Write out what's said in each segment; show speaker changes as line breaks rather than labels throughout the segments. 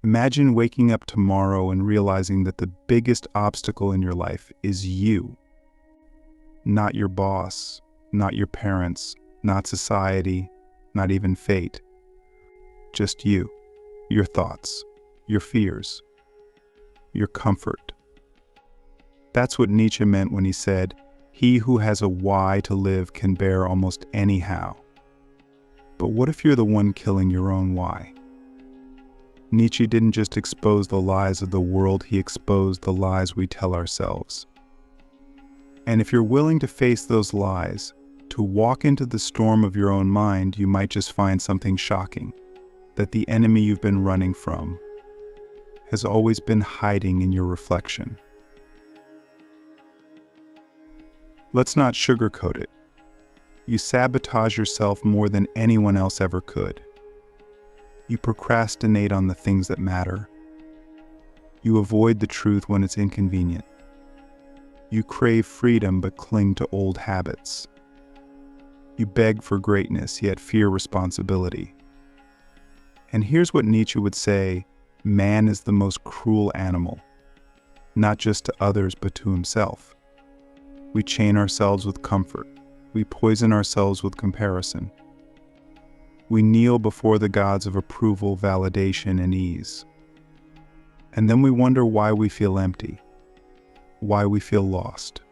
Imagine waking up tomorrow and realizing that the biggest obstacle in your life is you. Not your boss, not your parents, not society, not even fate. Just you, your thoughts, your fears, your comfort. That's what Nietzsche meant when he said, "He who has a why to live can bear almost any how." But what if you're the one killing your own why? Nietzsche didn't just expose the lies of the world, he exposed the lies we tell ourselves. And if you're willing to face those lies, to walk into the storm of your own mind, you might just find something shocking, that the enemy you've been running from has always been hiding in your reflection. Let's not sugarcoat it. You sabotage yourself more than anyone else ever could. You procrastinate on the things that matter. You avoid the truth when it's inconvenient. You crave freedom but cling to old habits. You beg for greatness yet fear responsibility. And here's what Nietzsche would say: man is the most cruel animal, not just to others but to himself. We chain ourselves with comfort. We poison ourselves with comparison. We kneel before the gods of approval, validation, and ease. And then we wonder why we feel empty, why we feel lost.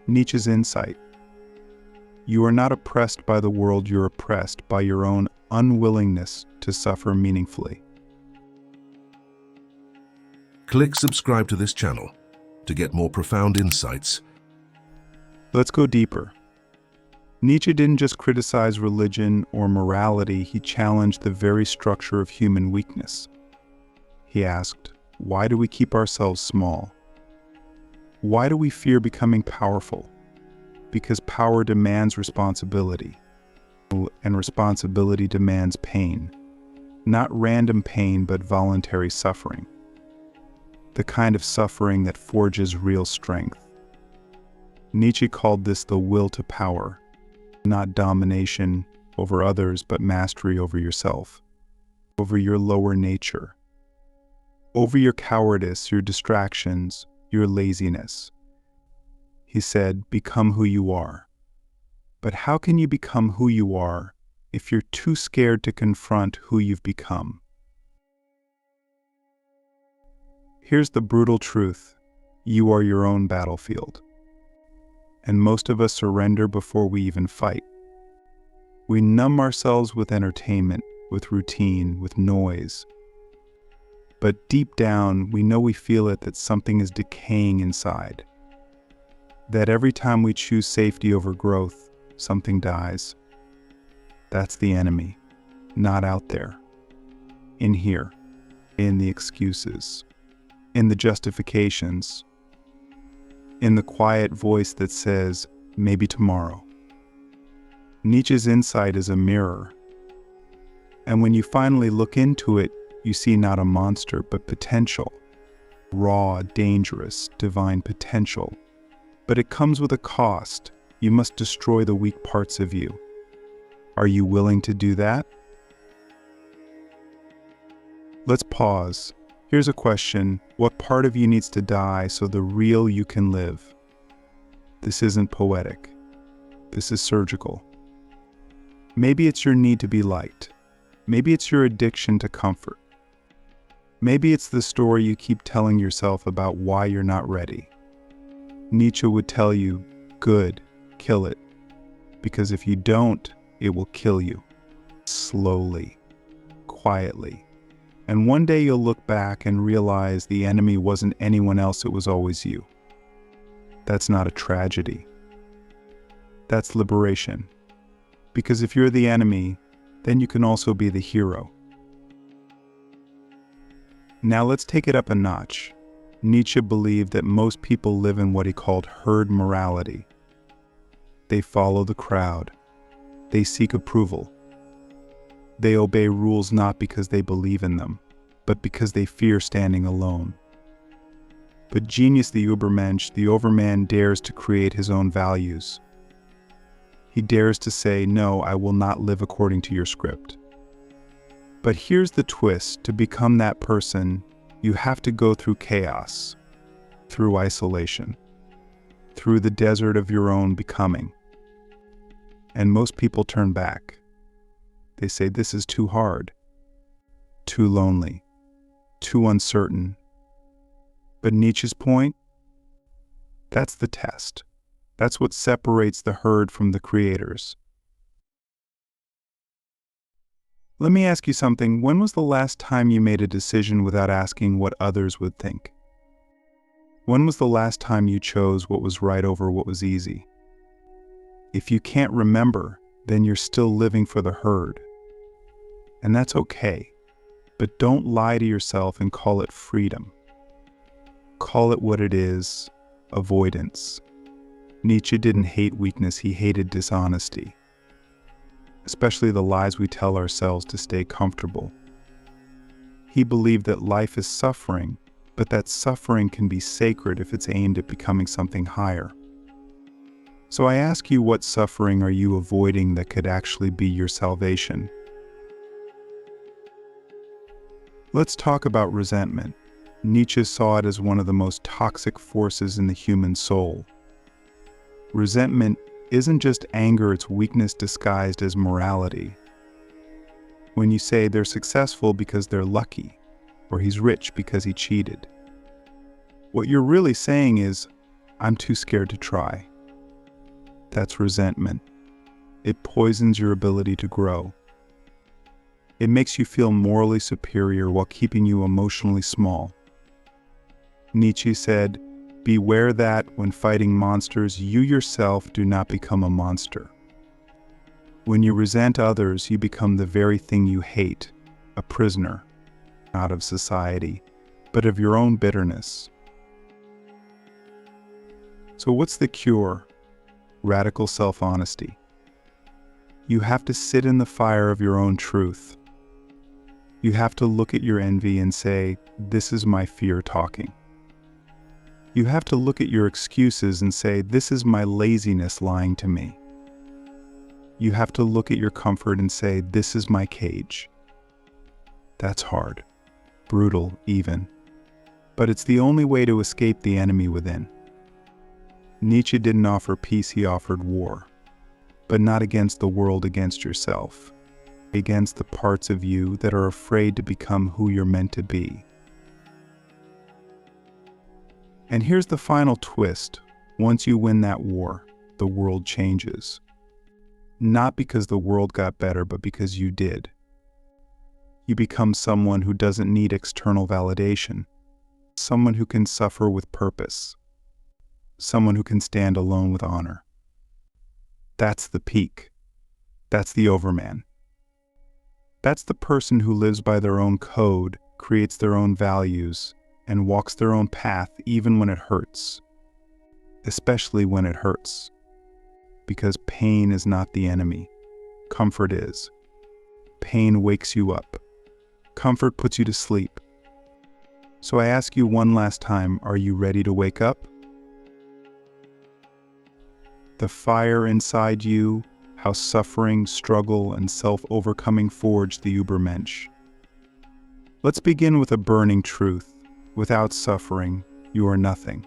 Nietzsche's insight: you are not oppressed by the world, you're oppressed by your own unwillingness to suffer meaningfully.
Click subscribe to this channel to get more profound insights.
Let's go deeper. Nietzsche didn't just criticize religion or morality, he challenged the very structure of human weakness. He asked, why do we keep ourselves small? Why do we fear becoming powerful? Because power demands responsibility, and responsibility demands pain. Not random pain, but voluntary suffering. The kind of suffering that forges real strength. Nietzsche called this the will to power. Not domination over others, but mastery over yourself, over your lower nature, over your cowardice, your distractions, your laziness. He said, become who you are. But how can you become who you are if you're too scared to confront who you've become? Here's the brutal truth: you are your own battlefield. And most of us surrender before we even fight. We numb ourselves with entertainment, with routine, with noise. But deep down, we know we feel it, that something is decaying inside. That every time we choose safety over growth, something dies. That's the enemy, not out there. In here, in the excuses, in the justifications, in the quiet voice that says, maybe tomorrow. Nietzsche's insight is a mirror. And when you finally look into it, you see not a monster, but potential. Raw, dangerous, divine potential. But it comes with a cost. You must destroy the weak parts of you. Are you willing to do that? Let's pause. Here's a question: what part of you needs to die so the real you can live? This isn't poetic. This is surgical. Maybe it's your need to be liked. Maybe it's your addiction to comfort. Maybe it's the story you keep telling yourself about why you're not ready. Nietzsche would tell you, good, kill it. Because if you don't, it will kill you. Slowly, quietly. And one day you'll look back and realize the enemy wasn't anyone else, it was always you. That's not a tragedy. That's liberation. Because if you're the enemy, then you can also be the hero. Now let's take it up a notch. Nietzsche believed that most people live in what he called herd morality. They follow the crowd. They seek approval. They obey rules not because they believe in them, but because they fear standing alone. But genius, the Übermensch, the overman, dares to create his own values. He dares to say, no, I will not live according to your script. But here's the twist: to become that person, you have to go through chaos, through isolation, through the desert of your own becoming. And most people turn back. They say, this is too hard, too lonely, too uncertain. But Nietzsche's point? That's the test. That's what separates the herd from the creators. Let me ask you something. When was the last time you made a decision without asking what others would think? When was the last time you chose what was right over what was easy? If you can't remember, then you're still living for the herd. And that's okay. But don't lie to yourself and call it freedom. Call it what it is: avoidance. Nietzsche didn't hate weakness, he hated dishonesty. Especially the lies we tell ourselves to stay comfortable. He believed that life is suffering, but that suffering can be sacred if it's aimed at becoming something higher. So I ask you, what suffering are you avoiding that could actually be your salvation? Let's talk about resentment. Nietzsche saw it as one of the most toxic forces in the human soul. Resentment isn't just anger, it's weakness disguised as morality. When you say they're successful because they're lucky, or he's rich because he cheated, what you're really saying is, I'm too scared to try. That's resentment. It poisons your ability to grow. It makes you feel morally superior while keeping you emotionally small. Nietzsche said, beware that, when fighting monsters, you yourself do not become a monster. When you resent others, you become the very thing you hate, a prisoner, not of society, but of your own bitterness. So what's the cure? Radical self-honesty. You have to sit in the fire of your own truth. You have to look at your envy and say, this is my fear talking. You have to look at your excuses and say, this is my laziness lying to me. You have to look at your comfort and say, this is my cage. That's hard, brutal even, but it's the only way to escape the enemy within. Nietzsche didn't offer peace, he offered war, but not against the world, against yourself, against the parts of you that are afraid to become who you're meant to be. And here's the final twist. Once you win that war, the world changes. Not because the world got better, but because you did. You become someone who doesn't need external validation. Someone who can suffer with purpose. Someone who can stand alone with honor. That's the peak. That's the overman. That's the person who lives by their own code, creates their own values, and walks their own path even when it hurts. Especially when it hurts. Because pain is not the enemy. Comfort is. Pain wakes you up. Comfort puts you to sleep. So I ask you one last time, are you ready to wake up? The fire inside you, how suffering, struggle, and self-overcoming forged the Übermensch. Let's begin with a burning truth. Without suffering, you are nothing.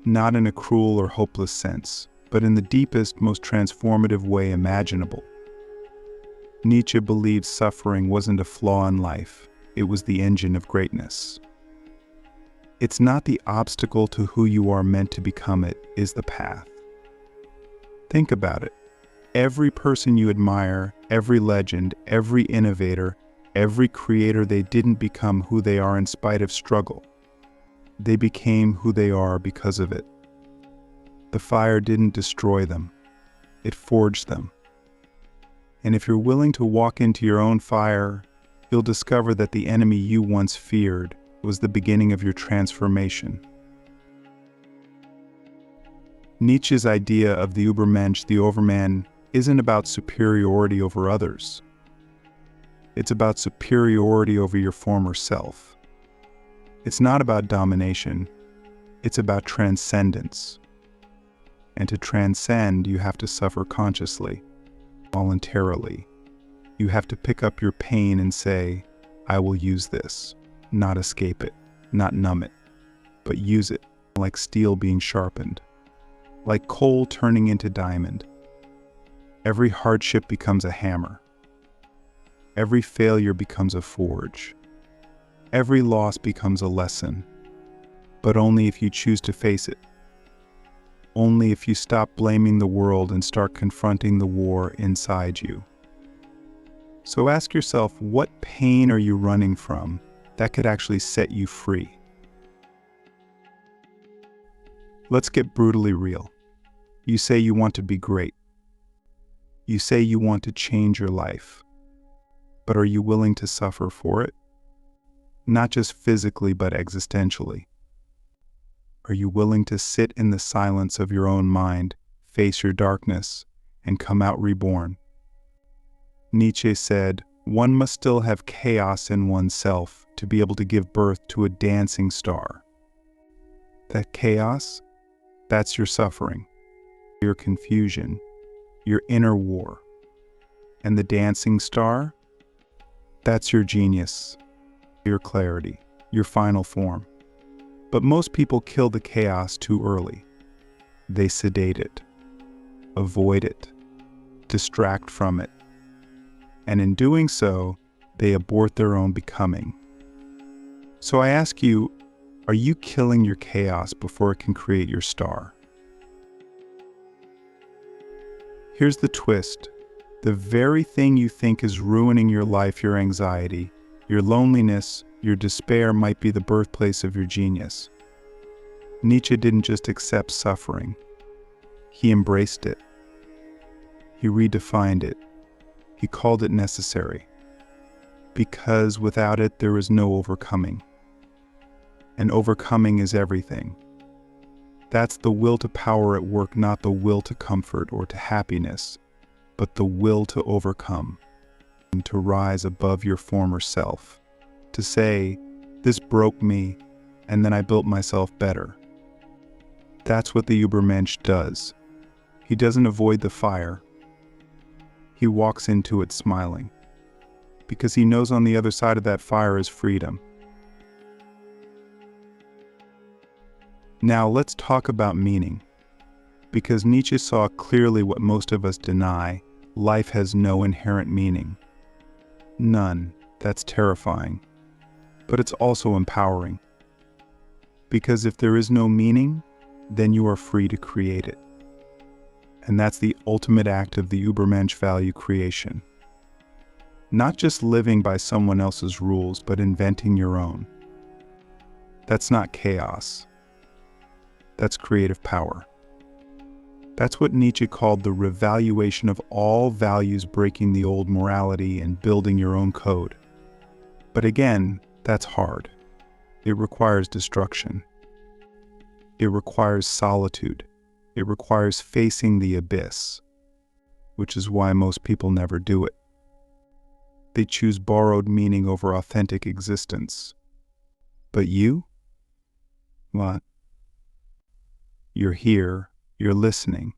Not in a cruel or hopeless sense, but in the deepest, most transformative way imaginable. Nietzsche believed suffering wasn't a flaw in life, it was the engine of greatness. It's not the obstacle to who you are meant to become, it is the path. Think about it. Every person you admire, every legend, every innovator, every creator, they didn't become who they are in spite of struggle. They became who they are because of it. The fire didn't destroy them. It forged them. And if you're willing to walk into your own fire, you'll discover that the enemy you once feared was the beginning of your transformation. Nietzsche's idea of the Übermensch, the overman, isn't about superiority over others. It's about superiority over your former self. It's not about domination. It's about transcendence. And to transcend, you have to suffer consciously, voluntarily, You have to pick up your pain and say, I will use this, not escape it, not numb it, but use it like steel being sharpened, like coal turning into diamond. Every hardship becomes a hammer. Every failure becomes a forge. Every loss becomes a lesson, but only if you choose to face it. Only if you stop blaming the world and start confronting the war inside you. So ask yourself, what pain are you running from that could actually set you free? Let's get brutally real. You say you want to be great. You say you want to change your life. But are you willing to suffer for it? Not just physically, but existentially. Are you willing to sit in the silence of your own mind, face your darkness, and come out reborn? Nietzsche said, one must still have chaos in oneself to be able to give birth to a dancing star. That chaos, that's your suffering, your confusion, your inner war. And the dancing star, that's your genius, your clarity, your final form. But most people kill the chaos too early. They sedate it, avoid it, distract from it. And in doing so, they abort their own becoming. So I ask you, are you killing your chaos before it can create your star? Here's the twist. The very thing you think is ruining your life, your anxiety, your loneliness, your despair might be the birthplace of your genius. Nietzsche didn't just accept suffering. He embraced it. He redefined it. He called it necessary. Because without it, there is no overcoming. And overcoming is everything. That's the will to power at work, not the will to comfort or to happiness, but the will to overcome, and to rise above your former self, to say, this broke me, and then I built myself better. That's what the Übermensch does. He doesn't avoid the fire. He walks into it smiling, because he knows on the other side of that fire is freedom. Now let's talk about meaning. Because Nietzsche saw clearly what most of us deny, life has no inherent meaning. None. That's terrifying. But it's also empowering. Because if there is no meaning, then you are free to create it. And that's the ultimate act of the Übermensch value creation. Not just living by someone else's rules, but inventing your own. That's not chaos. That's creative power. That's what Nietzsche called the revaluation of all values, breaking the old morality and building your own code. But again, that's hard. It requires destruction. It requires solitude. It requires facing the abyss, which is why most people never do it. They choose borrowed meaning over authentic existence. But you? What? You're here, you're listening.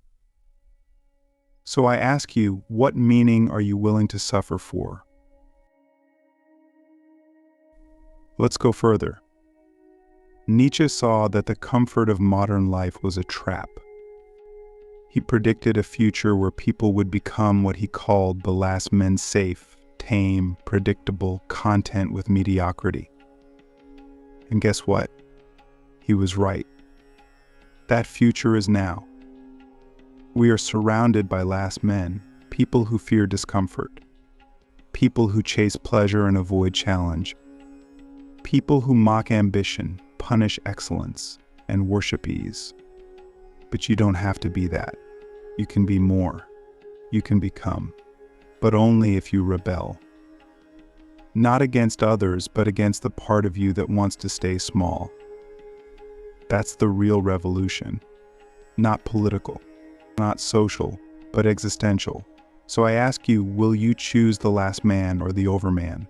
So I ask you, what meaning are you willing to suffer for? Let's go further. Nietzsche saw that the comfort of modern life was a trap. He predicted a future where people would become what he called the last men, safe, tame, predictable, content with mediocrity. And guess what? He was right. That future is now. We are surrounded by last men, people who fear discomfort, people who chase pleasure and avoid challenge, people who mock ambition, punish excellence, and worship ease. But you don't have to be that. You can be more. You can become, but only if you rebel. Not against others, but against the part of you that wants to stay small. That's the real revolution. Not political, not social, but existential. So I ask you, will you choose the last man or the overman?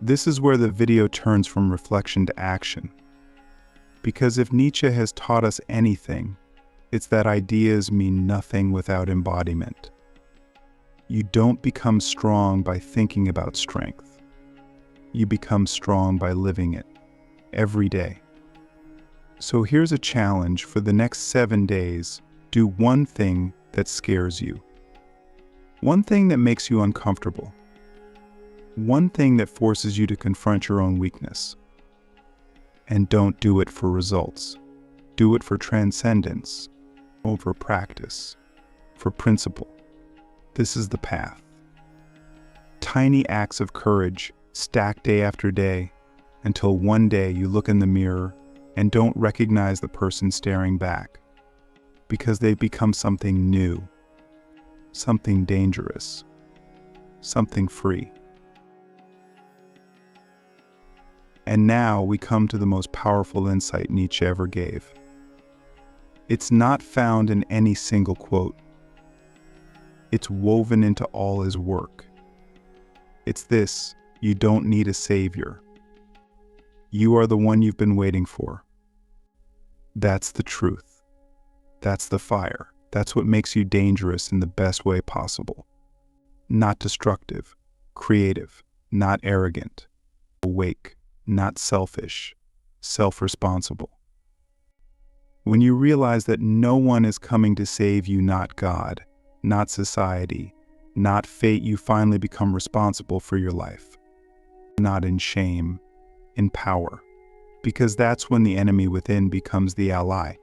This is where the video turns from reflection to action. Because if Nietzsche has taught us anything, it's that ideas mean nothing without embodiment. You don't become strong by thinking about strength. You become strong by living it every day. So here's a challenge for the next 7 days. Do one thing that scares you. One thing that makes you uncomfortable. One thing that forces you to confront your own weakness. And don't do it for results. Do it for transcendence, over practice, for principle. This is the path. Tiny acts of courage stack day after day until one day you look in the mirror and don't recognize the person staring back because they've become something new, something dangerous, something free. And now we come to the most powerful insight Nietzsche ever gave. It's not found in any single quote. It's woven into all his work. It's this: you don't need a savior. You are the one you've been waiting for. That's the truth. That's the fire. That's what makes you dangerous in the best way possible. Not destructive, creative, not arrogant, awake, not selfish, self-responsible. When you realize that no one is coming to save you, not God, not society, not fate, you finally become responsible for your life. Not in shame, in power. Because that's when the enemy within becomes the ally.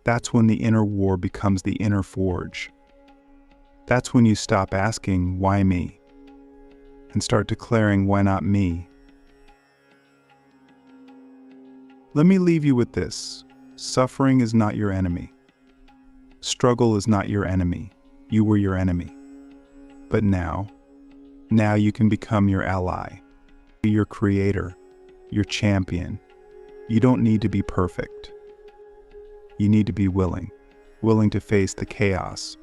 That's when the inner war becomes the inner forge. That's when you stop asking, why me? And start declaring, why not me? Let me leave you with this. Suffering is not your enemy. Struggle is not your enemy. You were your enemy. But now you can become your ally, your creator, your champion. You don't need to be perfect. You need to be willing to face the chaos,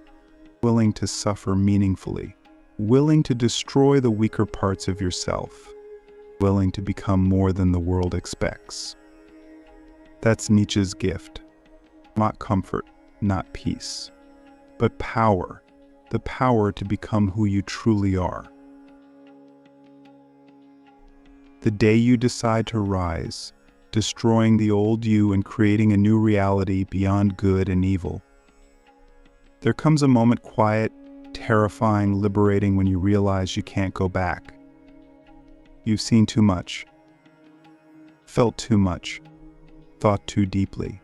willing to suffer meaningfully, willing to destroy the weaker parts of yourself, willing to become more than the world expects. That's Nietzsche's gift. Not comfort, not peace, but power. The power to become who you truly are. The day you decide to rise, destroying the old you and creating a new reality beyond good and evil, there comes a moment, quiet, terrifying, liberating, when you realize you can't go back. You've seen too much, felt too much, thought too deeply.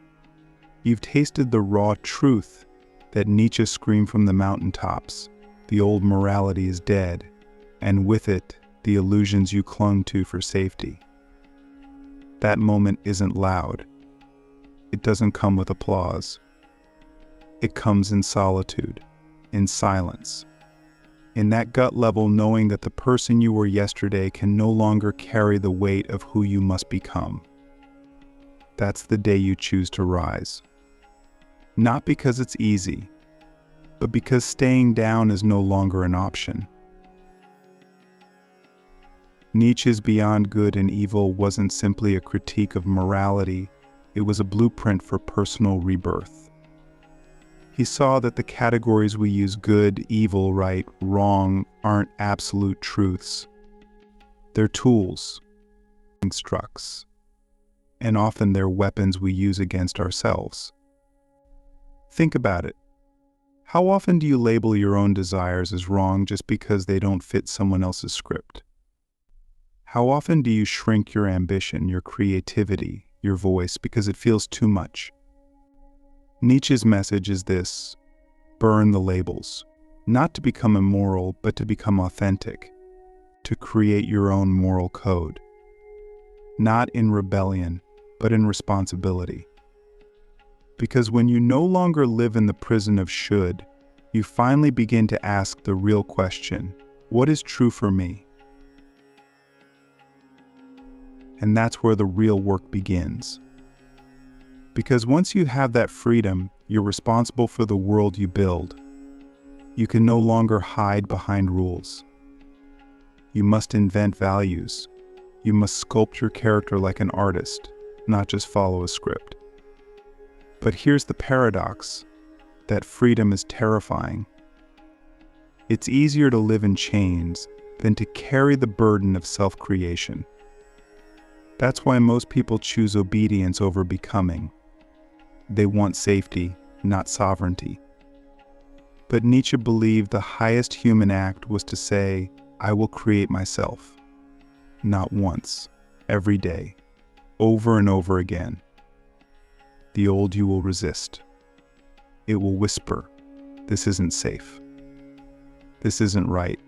You've tasted the raw truth that Nietzsche screamed from the mountaintops. The old morality is dead, and with it, the illusions you clung to for safety. That moment isn't loud. It doesn't come with applause. It comes in solitude, in silence. In that gut level, knowing that the person you were yesterday can no longer carry the weight of who you must become. That's the day you choose to rise. Not because it's easy, but because staying down is no longer an option. Nietzsche's Beyond Good and Evil wasn't simply a critique of morality, it was a blueprint for personal rebirth. He saw that the categories we use, good, evil, right, wrong, aren't absolute truths. They're tools, constructs, and often they're weapons we use against ourselves. Think about it. How often do you label your own desires as wrong just because they don't fit someone else's script? How often do you shrink your ambition, your creativity, your voice because it feels too much? Nietzsche's message is this: burn the labels, not to become immoral, but to become authentic, to create your own moral code. Not in rebellion, but in responsibility. Because when you no longer live in the prison of should, you finally begin to ask the real question: what is true for me? And that's where the real work begins. Because once you have that freedom, you're responsible for the world you build. You can no longer hide behind rules. You must invent values. You must sculpt your character like an artist, not just follow a script. But here's the paradox: that freedom is terrifying. It's easier to live in chains than to carry the burden of self-creation. That's why most people choose obedience over becoming. They want safety, not sovereignty. But Nietzsche believed the highest human act was to say, I will create myself. Not once, every day, over and over again. The old you will resist. It will whisper, this isn't safe. This isn't right.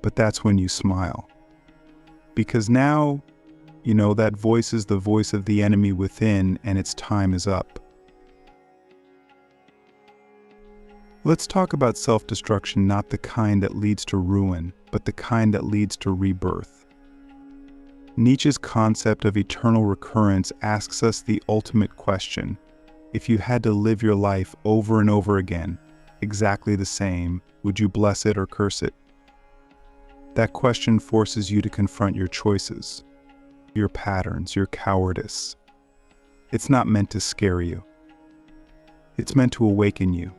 But that's when you smile. Because now, you know that voice is the voice of the enemy within, and its time is up. Let's talk about self-destruction, not the kind that leads to ruin, but the kind that leads to rebirth. Nietzsche's concept of eternal recurrence asks us the ultimate question. If you had to live your life over and over again, exactly the same, would you bless it or curse it? That question forces you to confront your choices, your patterns, your cowardice. It's not meant to scare you. It's meant to awaken you.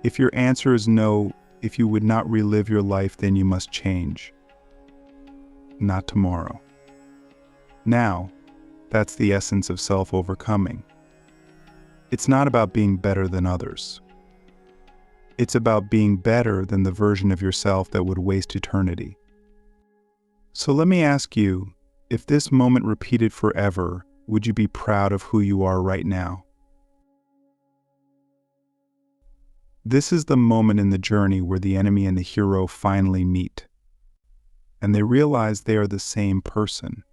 If your answer is no, if you would not relive your life, then you must change. Not tomorrow. Now, that's the essence of self-overcoming. It's not about being better than others. It's about being better than the version of yourself that would waste eternity. So let me ask you, if this moment repeated forever, would you be proud of who you are right now? This is the moment in the journey where the enemy and the hero finally meet, and they realize they are the same person.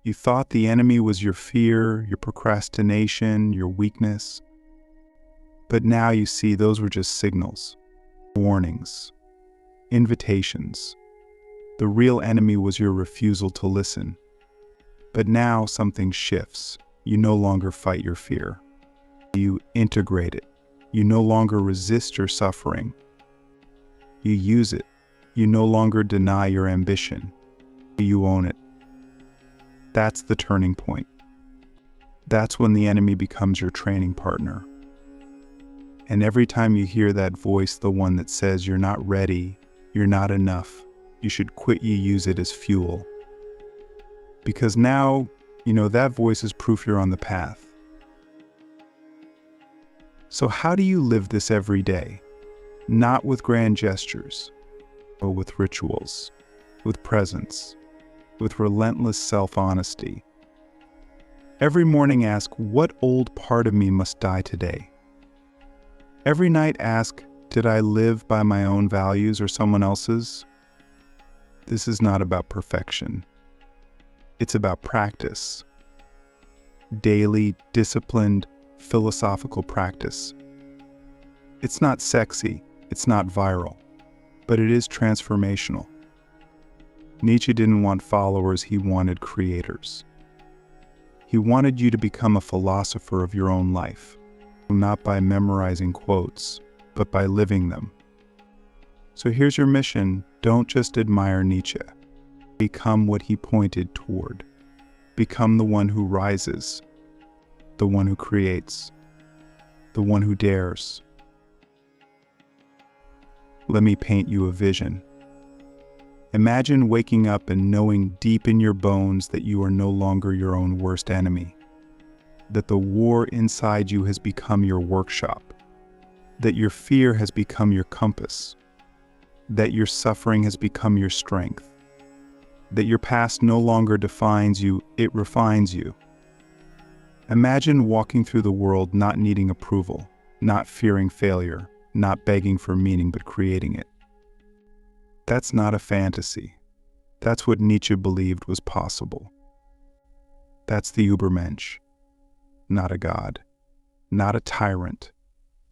You thought the enemy was your fear, your procrastination, your weakness, but now you see those were just signals, warnings, invitations. The real enemy was your refusal to listen. But now something shifts. You no longer fight your fear. You integrate it. You no longer resist your suffering. You use it. You no longer deny your ambition. You own it. That's the turning point. That's when the enemy becomes your training partner. And every time you hear that voice, the one that says you're not ready, you're not enough, you should quit, you use it as fuel. Because now, that voice is proof you're on the path. So how do you live this every day? Not with grand gestures, but with rituals, with presence, with relentless self-honesty. Every morning ask, what old part of me must die today? Every night ask, did I live by my own values or someone else's? This is not about perfection. It's about practice. Daily, disciplined, philosophical practice. It's not sexy, it's not viral, but it is transformational. Nietzsche didn't want followers, he wanted creators. He wanted you to become a philosopher of your own life, not by memorizing quotes, but by living them. So here's your mission. Don't just admire Nietzsche. Become what he pointed toward. Become the one who rises, the one who creates, the one who dares. Let me paint you a vision. Imagine waking up and knowing deep in your bones that you are no longer your own worst enemy, that the war inside you has become your workshop, that your fear has become your compass, that your suffering has become your strength, that your past no longer defines you, it refines you. Imagine walking through the world not needing approval, not fearing failure, not begging for meaning, but creating it. That's not a fantasy. That's what Nietzsche believed was possible. That's the Übermensch. Not a god, not a tyrant,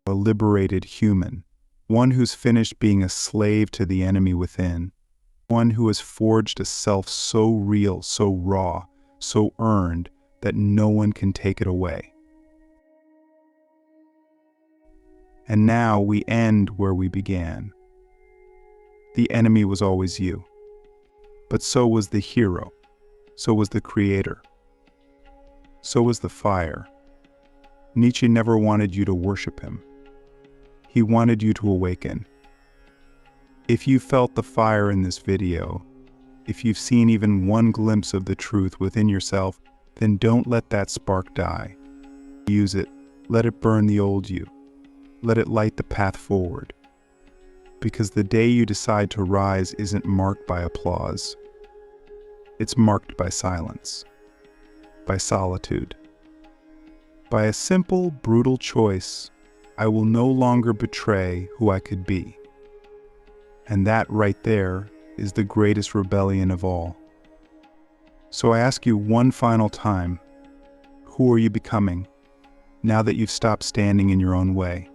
a liberated human, one who's finished being a slave to the enemy within, one who has forged a self so real, so raw, so earned that no one can take it away. And now we end where we began. The enemy was always you, but so was the hero, so was the creator. So was the fire. Nietzsche never wanted you to worship him. He wanted you to awaken. If you felt the fire in this video, if you've seen even one glimpse of the truth within yourself, then don't let that spark die. Use it. Let it burn the old you. Let it light the path forward. Because the day you decide to rise isn't marked by applause. It's marked by silence, by solitude, by a simple, brutal choice. I will no longer betray who I could be. And that right there is the greatest rebellion of all. So I ask you one final time, who are you becoming now that you've stopped standing in your own way?